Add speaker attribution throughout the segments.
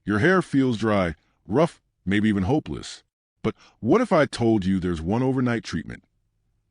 Speaker 1: Your hair feels dry, rough, maybe even hopeless. But what if I told you there's one overnight treatment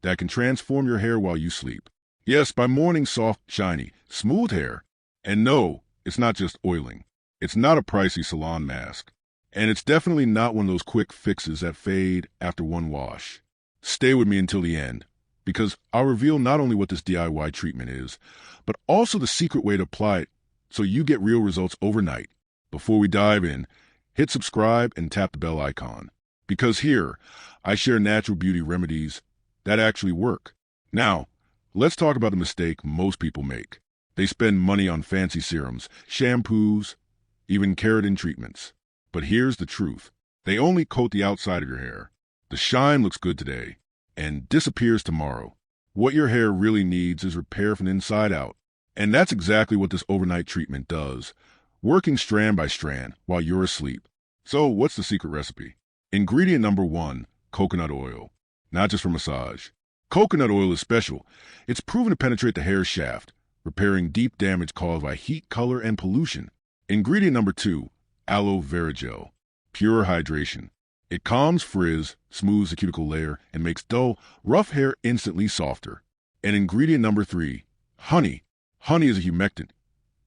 Speaker 1: that can transform your hair while you sleep? Yes, by morning, soft, shiny, smooth hair. And no, it's not just oiling. It's not a pricey salon mask. And it's definitely not one of those quick fixes that fade after one wash. Stay with me until the end, because I'll reveal not only what this DIY treatment is, but also the secret way to apply it so you get real results overnight. Before we dive in, hit subscribe and tap the bell icon, because here I share natural beauty remedies that actually work. Now, let's talk about the mistake most people make. They spend money on fancy serums, shampoos, even keratin treatments. But here's the truth. They only coat the outside of your hair. The shine looks good today and disappears tomorrow. What your hair really needs is repair from the inside out. And that's exactly what this overnight treatment does, working strand by strand while you're asleep. So what's the secret recipe? Ingredient number 1, coconut oil. Not just for massage. Coconut oil is special. It's proven to penetrate the hair shaft, repairing deep damage caused by heat, color, and pollution. Ingredient number 2, aloe vera gel. Pure hydration. It calms frizz, smooths the cuticle layer, and makes dull, rough hair instantly softer. And ingredient number 3, honey. Honey is a humectant.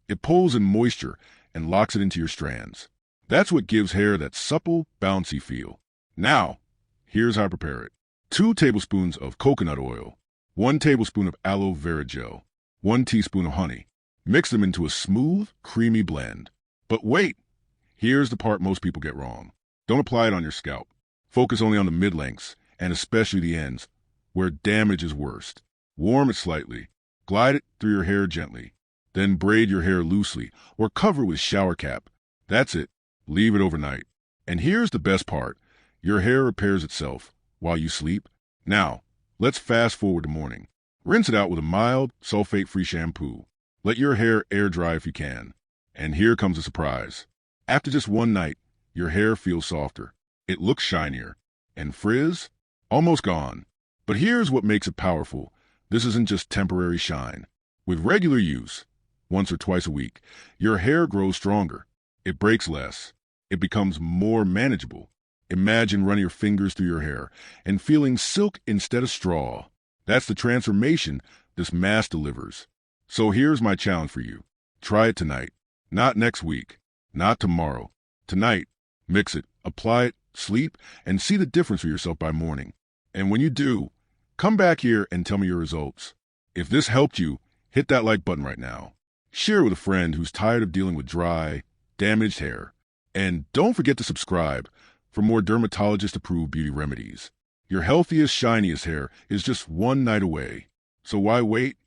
Speaker 1: It pulls in moisture and locks it into your strands. That's what gives hair that supple, bouncy feel. Now, here's how I prepare it. 2 tablespoons of coconut oil, 1 tablespoon of aloe vera gel, 1 teaspoon of honey. Mix them into a smooth, creamy blend. But wait, here's the part most people get wrong. Don't apply it on your scalp. Focus only on the mid-lengths, and especially the ends, where damage is worst. Warm it slightly. Glide it through your hair gently. Then braid your hair loosely, or cover with shower cap. That's it. Leave it overnight. And here's the best part. Your hair repairs itself while you sleep. Now, let's fast forward to morning. Rinse it out with a mild, sulfate-free shampoo. Let your hair air dry if you can. And here comes the surprise. After just one night, your hair feels softer. It looks shinier. And frizz? Almost gone. But here's what makes it powerful. This isn't just temporary shine. With regular use, once or twice a week, your hair grows stronger. It breaks less. It becomes more manageable. Imagine running your fingers through your hair and feeling silk instead of straw. That's the transformation this mask delivers. So here's my challenge for you. Try it tonight. Not next week. Not tomorrow. Tonight. Mix it, apply it, sleep, and see the difference for yourself by morning. And when you do, come back here and tell me your results. If this helped you, hit that like button right now. Share it with a friend who's tired of dealing with dry, damaged hair. And don't forget to subscribe for more dermatologist-approved beauty remedies. Your healthiest, shiniest hair is just one night away. So why wait?